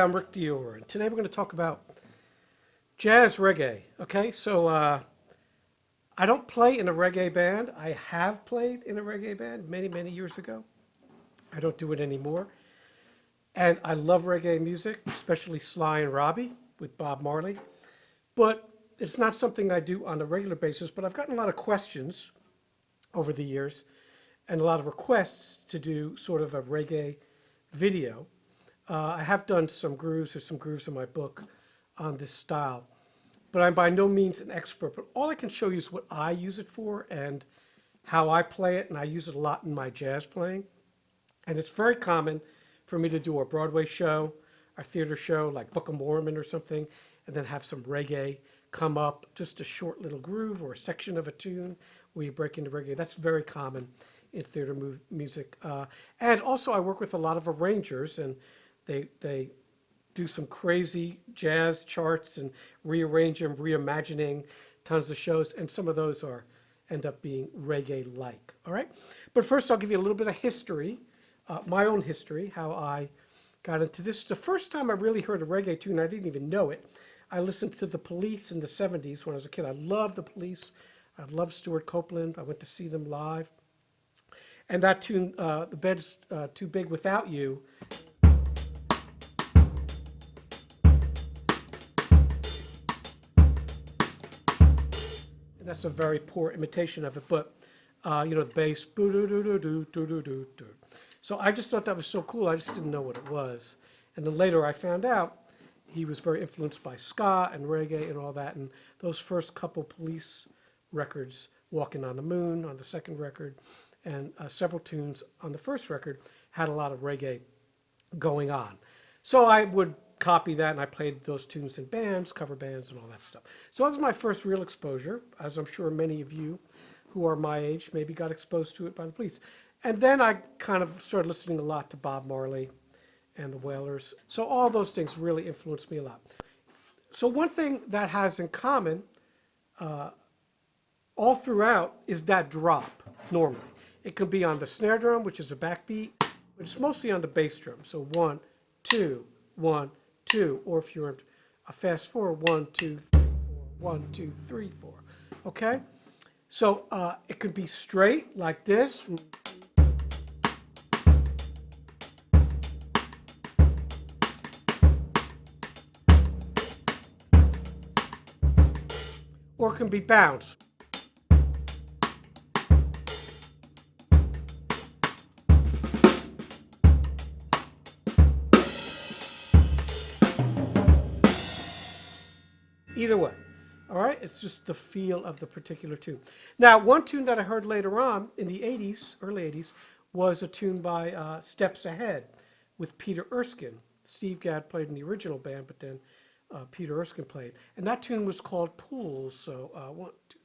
I'm Rick Dior, and today we're going to talk about jazz reggae. Okay, so I don't play in a reggae band. I have played in a reggae band many, many years ago. I don't do it anymore. And I love reggae music, especially Sly and Robbie with Bob Marley. But it's not something I do on a regular basis, but I've gotten a lot of questions over the years and a lot of requests to do sort of a reggae video. I have done some grooves, there's some grooves in my book on this style, but I'm by no means an expert. But all I can show you is what I use it for and how I play it, and I use it a lot in my jazz playing. And it's very common for me to do a Broadway show, a theater show like Book of Mormon or something, and then have some reggae come up, just a short little groove or a section of a tune where you break into reggae. That's very common in theater music. And also I work with a lot of arrangers, and they do some crazy jazz charts and rearrange them, reimagining tons of shows, and some of those end up being reggae-like, all right? But first I'll give you a little bit of history, my own history, how I got into this. The first time I really heard a reggae tune, I didn't even know it. I listened to the Police in the 70s when I was a kid. I loved the Police. I loved Stuart Copeland. I went to see them live. And that tune, The Bed's Too Big Without You, that's a very poor imitation of it, but you know, the bass, boo-doo-doo-doo-doo-doo-doo-doo. So I just thought that was so cool. I just didn't know what it was. And then later I found out he was very influenced by ska and reggae and all that. And those first couple Police records, Walking on the Moon on the second record, and several tunes on the first record had a lot of reggae going on. So I would copy that, and I played those tunes in bands, cover bands, and all that stuff. So that was my first real exposure, as I'm sure many of you who are my age maybe got exposed to it by the Police. And then I kind of started listening a lot to Bob Marley and the Wailers. So all those things really influenced me a lot. So one thing that has in common all throughout is that drop, normally. It can be on the snare drum, which is a backbeat, but it's mostly on the bass drum. So 1, 2, 1, 2, or if you're a fast 4, 1, 2, 3, 4, 1, 2, 3, 4. Okay? So it could be straight like this. Or it can be bounce. Either way, all right? It's just the feel of the particular tune. Now, one tune that I heard later on in the 80s, early 80s, was a tune by Steps Ahead with Peter Erskine. Steve Gadd played in the original band, but then Peter Erskine played. And that tune was called Pools. So 1, 2.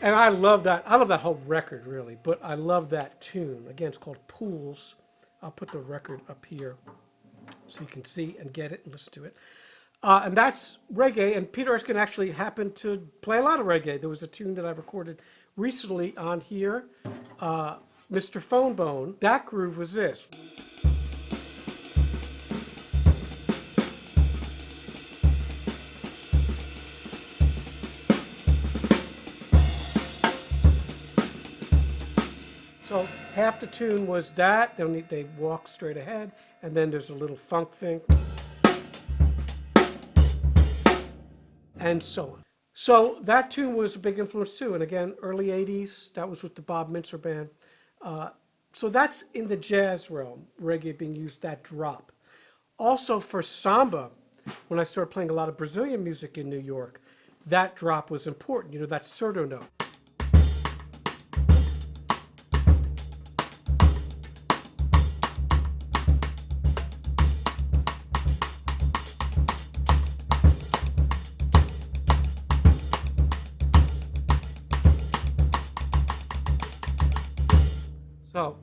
And I love that. I love that whole record, really. But I love that tune. Again, it's called Pools. I'll put the record up here so you can see and get it and listen to it. And that's reggae. And Peter Erskine actually happened to play a lot of reggae. There was a tune that I recorded recently on here, Mr. Phone Bone. That groove was this. So half the tune was that, then they walk straight ahead, and then there's a little funk thing, and so on. So that tune was a big influence too, and again, early 80s, that was with the Bob Mintzer Band. So that's in the jazz realm, reggae being used, that drop. Also for samba, when I started playing a lot of Brazilian music in New York, that drop was important, you know, that surdo note. So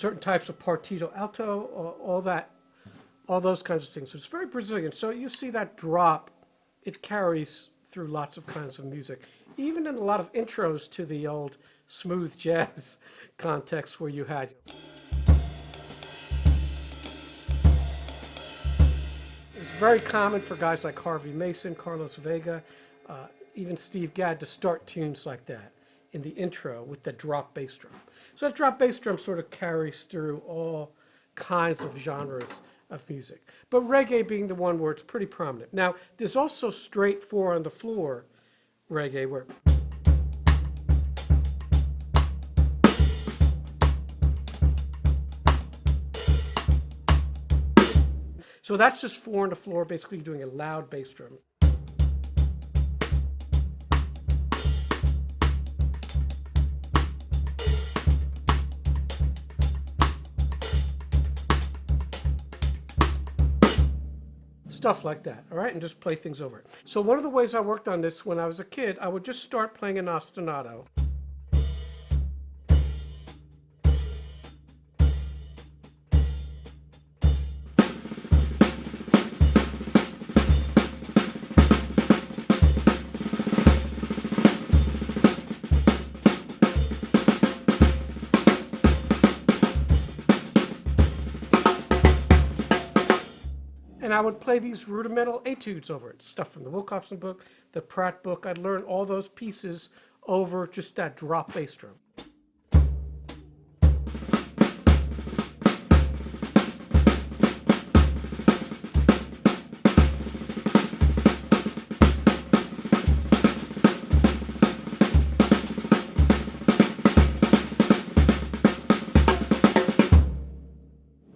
certain types of partito alto, all that, all those kinds of things. So it's very Brazilian. So you see that drop, it carries through lots of kinds of music, even in a lot of intros to the old smooth jazz context where you had. It's very common for guys like Harvey Mason, Carlos Vega, even Steve Gadd to start tunes like that in the intro with the drop bass drum. So that drop bass drum sort of carries through all kinds of genres of music. But reggae being the one where it's pretty prominent. Now, there's also straight four on the floor reggae where so that's just four on the floor, basically doing a loud bass drum. Stuff like that, all right, and just play things over it. So one of the ways I worked on this when I was a kid, I would just start playing an ostinato. And I would play these rudimental etudes over it, stuff from the Wilcoxon book, the Pratt book. I'd learn all those pieces over just that drop bass drum.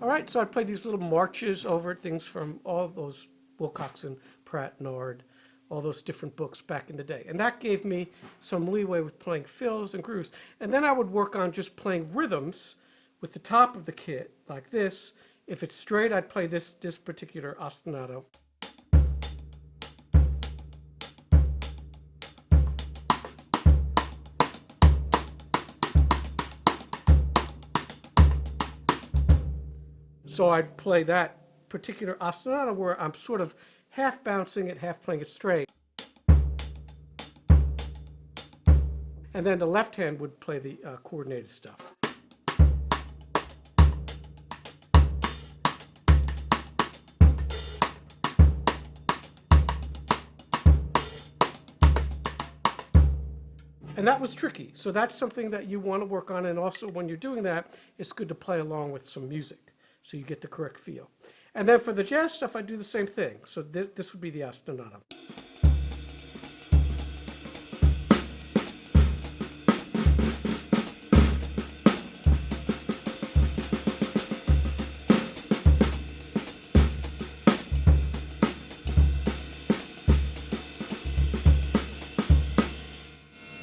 All right, so I played these little marches over it, things from all those Wilcoxon, Pratt, Nord, all those different books back in the day. And that gave me some leeway with playing fills and grooves. And then I would work on just playing rhythms with the top of the kit, like this. If it's straight, I'd play this particular ostinato. So I'd play that particular ostinato where I'm sort of half bouncing it, half playing it straight. And then the left hand would play the coordinated stuff. And that was tricky. So that's something that you want to work on. And also when you're doing that, it's good to play along with some music so you get the correct feel. And then for the jazz stuff, I do the same thing. So this would be the ostinato.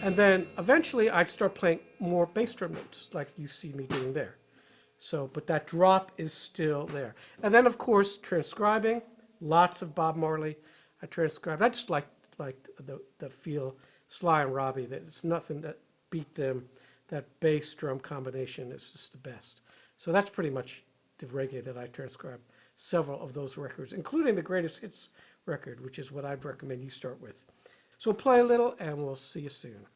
And then eventually I'd start playing more bass drum notes like you see me doing there. So, but that drop is still there. And then of course, transcribing, lots of Bob Marley. I transcribed, I just liked the feel, Sly and Robbie, there's nothing that beat them. That bass drum combination is just the best. So that's pretty much the reggae that I transcribed several of those records, including the Greatest Hits record, which is what I'd recommend you start with. So play a little and we'll see you soon.